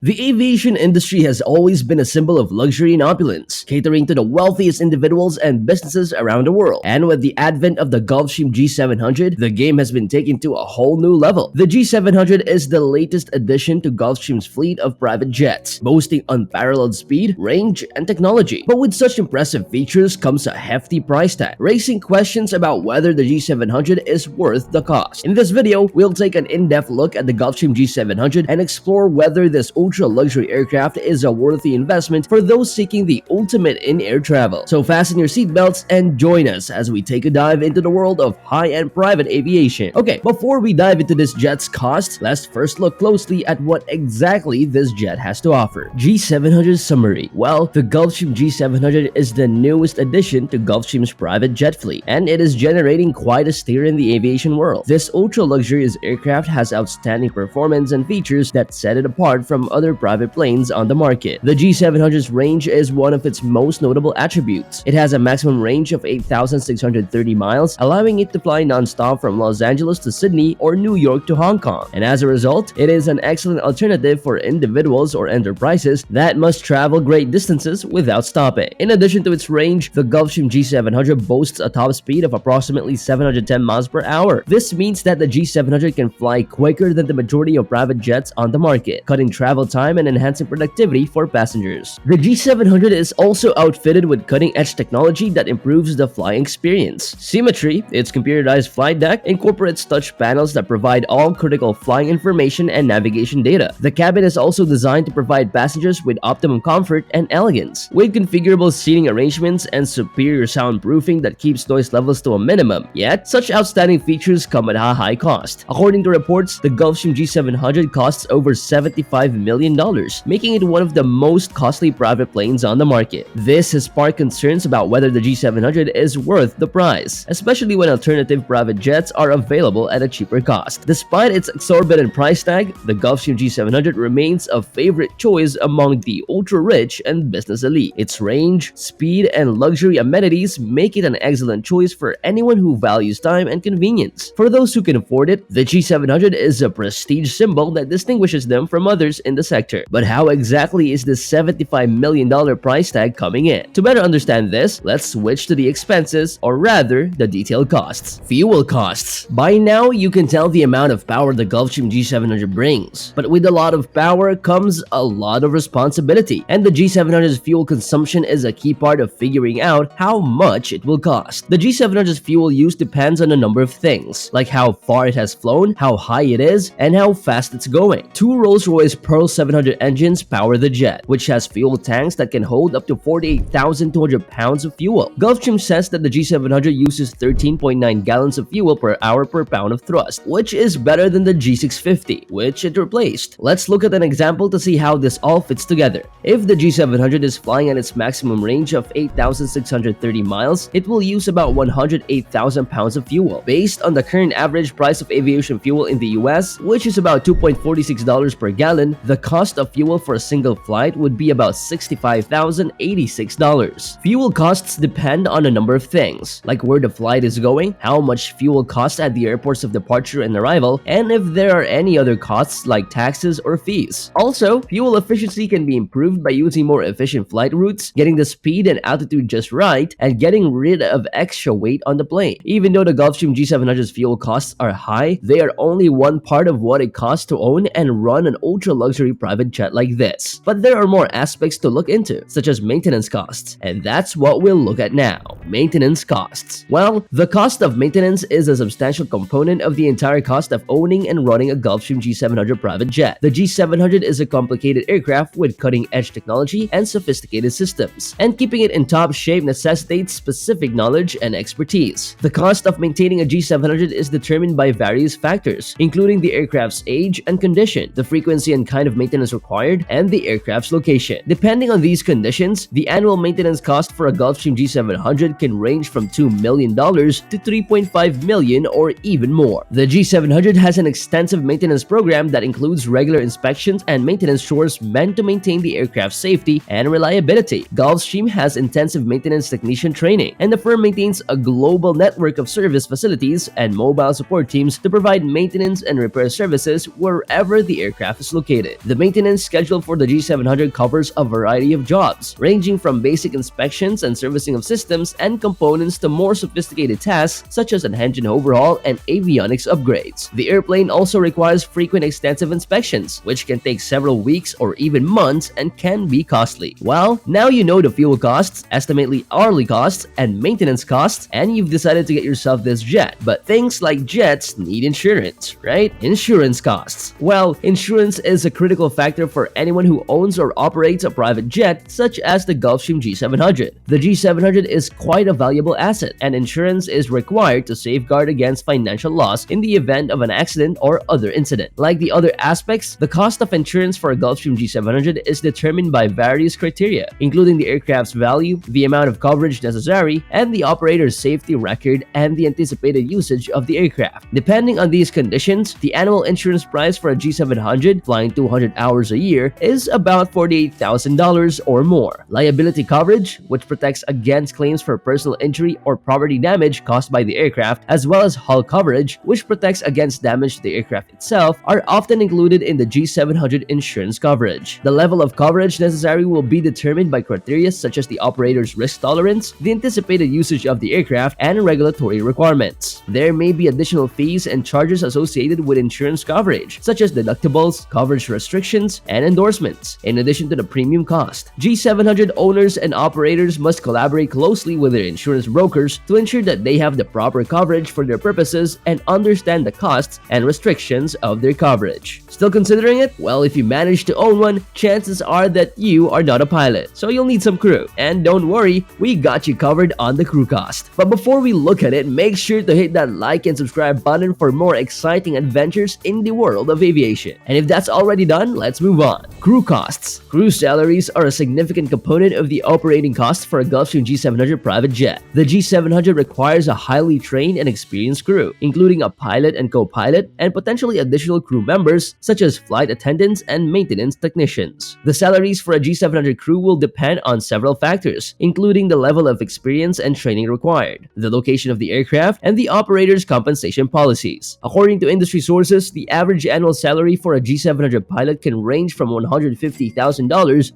The aviation industry has always been a symbol of luxury and opulence, catering to the wealthiest individuals and businesses around the world. And with the advent of the Gulfstream G700, the game has been taken to a whole new level. The G700 is the latest addition to Gulfstream's fleet of private jets, boasting unparalleled speed, range, and technology. But with such impressive features comes a hefty price tag, raising questions about whether the G700 is worth the cost. In this video, we'll take an in-depth look at the Gulfstream G700 and explore whether this ultra-luxury aircraft is a worthy investment for those seeking the ultimate in-air travel. So fasten your seatbelts and join us as we take a dive into the world of high-end private aviation. Okay, before we dive into this jet's cost, let's first look closely at what exactly this jet has to offer. G700 summary. Well, the Gulfstream G700 is the newest addition to Gulfstream's private jet fleet, and it is generating quite a stir in the aviation world. This ultra-luxurious aircraft has outstanding performance and features that set it apart from other private planes on the market. The G700's range is one of its most notable attributes. It has a maximum range of 8,630 miles, allowing it to fly non-stop from Los Angeles to Sydney or New York to Hong Kong. And as a result, it is an excellent alternative for individuals or enterprises that must travel great distances without stopping. In addition to its range, the Gulfstream G700 boasts a top speed of approximately 710 miles per hour. This means that the G700 can fly quicker than the majority of private jets on the market, cutting travel time and enhancing productivity for passengers. The G700 is also outfitted with cutting-edge technology that improves the flying experience. Symmetry, its computerized flight deck, incorporates touch panels that provide all critical flying information and navigation data. The cabin is also designed to provide passengers with optimum comfort and elegance, with configurable seating arrangements and superior soundproofing that keeps noise levels to a minimum. Yet, such outstanding features come at a high cost. According to reports, the Gulfstream G700 costs over $75 million, making it one of the most costly private planes on the market. This has sparked concerns about whether the G700 is worth the price, especially when alternative private jets are available at a cheaper cost. Despite its exorbitant price tag, the Gulfstream G700 remains a favorite choice among the ultra-rich and business elite. Its range, speed, and luxury amenities make it an excellent choice for anyone who values time and convenience. For those who can afford it, the G700 is a prestige symbol that distinguishes them from others in the sector. But how exactly is this $75 million price tag coming in? To better understand this, let's switch to the expenses, or rather, the detailed costs. Fuel costs. By now, you can tell the amount of power the Gulfstream G700 brings. But with a lot of power comes a lot of responsibility, and the G700's fuel consumption is a key part of figuring out how much it will cost. The G700's fuel use depends on a number of things, like how far it has flown, how high it is, and how fast it's going. Two Rolls-Royce Pearl 700 engines power the jet, which has fuel tanks that can hold up to 48,200 pounds of fuel. Gulfstream says that the G700 uses 13.9 gallons of fuel per hour per pound of thrust, which is better than the G650, which it replaced. Let's look at an example to see how this all fits together. If the G700 is flying at its maximum range of 8,630 miles, it will use about 108,000 pounds of fuel. Based on the current average price of aviation fuel in the US, which is about $2.46 per gallon, the cost of fuel for a single flight would be about $65,086. Fuel costs depend on a number of things, like where the flight is going, how much fuel costs at the airports of departure and arrival, and if there are any other costs like taxes or fees. Also, fuel efficiency can be improved by using more efficient flight routes, getting the speed and altitude just right, and getting rid of extra weight on the plane. Even though the Gulfstream G700's fuel costs are high, they are only one part of what it costs to own and run an ultra-luxury private jet like this. But there are more aspects to look into, such as maintenance costs, and that's what we'll look at now. Maintenance costs. Well, the cost of maintenance is a substantial component of the entire cost of owning and running a Gulfstream G700 private jet. The G700 is a complicated aircraft with cutting-edge technology and sophisticated systems, and keeping it in top shape necessitates specific knowledge and expertise. The cost of maintaining a G700 is determined by various factors, including the aircraft's age and condition, the frequency and kind of maintenance required, and the aircraft's location. Depending on these conditions, the annual maintenance cost for a Gulfstream G700 can range from $2 million to $3.5 million or even more. The G700 has an extensive maintenance program that includes regular inspections and maintenance chores meant to maintain the aircraft's safety and reliability. Gulfstream has intensive maintenance technician training, and the firm maintains a global network of service facilities and mobile support teams to provide maintenance and repair services wherever the aircraft is located. The maintenance schedule for the G700 covers a variety of jobs, ranging from basic inspections and servicing of systems and components to more sophisticated tasks such as an engine overhaul and avionics upgrades. The airplane also requires frequent extensive inspections, which can take several weeks or even months and can be costly. Well, now you know the fuel costs, estimately hourly costs, and maintenance costs, and you've decided to get yourself this jet. But things like jets need insurance, right? Insurance costs. Well, insurance is a critical factor for anyone who owns or operates a private jet, such as the Gulfstream G700. The G700 is quite a valuable asset, and insurance is required to safeguard against financial loss in the event of an accident or other incident. Like the other aspects, the cost of insurance for a Gulfstream G700 is determined by various criteria, including the aircraft's value, the amount of coverage necessary, and the operator's safety record and the anticipated usage of the aircraft. Depending on these conditions, the annual insurance price for a G700 flying 200 hours a year is about $48,000 or more. Liability coverage, which protects against claims for personal injury or property damage caused by the aircraft, as well as hull coverage, which protects against damage to the aircraft itself, are often included in the G700 insurance coverage. The level of coverage necessary will be determined by criteria such as the operator's risk tolerance, the anticipated usage of the aircraft, and regulatory requirements. There may be additional fees and charges associated with insurance coverage, such as deductibles, coverage restrictions, and endorsements, in addition to the premium cost. G700 owners and operators must collaborate closely with their insurance brokers to ensure that they have the proper coverage for their purposes and understand the costs and restrictions of their coverage. Still considering it? Well, if you manage to own one, chances are that you are not a pilot, so you'll need some crew. And don't worry, we got you covered on the crew cost. But before we look at it, make sure to hit that like and subscribe button for more exciting adventures in the world of aviation. And if that's already done, let's move on. Crew costs. Crew salaries are a significant component of the operating costs for a Gulfstream G700 private jet. The G700 requires a highly trained and experienced crew, including a pilot and co-pilot, and potentially additional crew members such as flight attendants and maintenance technicians. The salaries for a G700 crew will depend on several factors, including the level of experience and training required, the location of the aircraft, and the operator's compensation policies. According to industry sources, the average annual salary for a G700 pilot can range from $150,000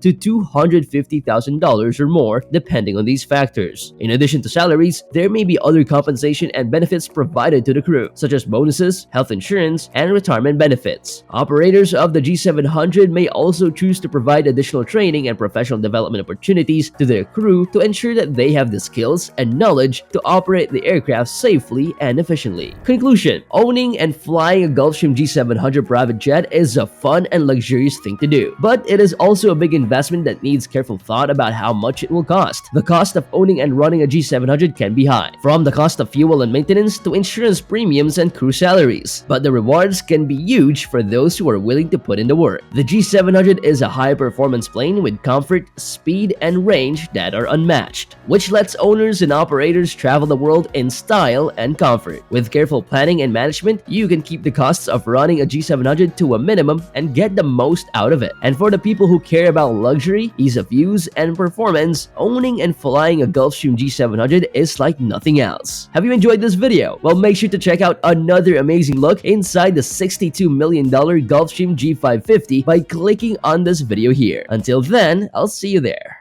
to $250,000 or more, depending on these factors. In addition to salaries, there may be other compensation and benefits provided to the crew, such as bonuses, health insurance, and retirement benefits. Operators of the G700 may also choose to provide additional training and professional development opportunities to their crew to ensure that they have the skills and knowledge to operate the aircraft safely and efficiently. Conclusion: owning and flying a Gulfstream G700 private jet is a fun and luxurious thing to do, but it is also a big investment that needs careful thought about how much it will cost. The cost of owning and running a G700 can be high, from the cost of fuel and maintenance to insurance premiums and crew salaries, but the rewards can be huge for those who are willing to put in the work. The G700 is a high-performance plane with comfort, speed, and range that are unmatched, which lets owners and operators travel the world in style and comfort. With careful planning and management, you can keep the costs of running a G700 to a minimum and get the most out of it. And for the people who care about luxury, ease of use, and performance, owning and flying a Gulfstream G700 is like nothing else. Have you enjoyed this video? Well, make sure to check out another amazing look inside the $62 million Gulfstream G550 by clicking on this video here. Until then, I'll see you there.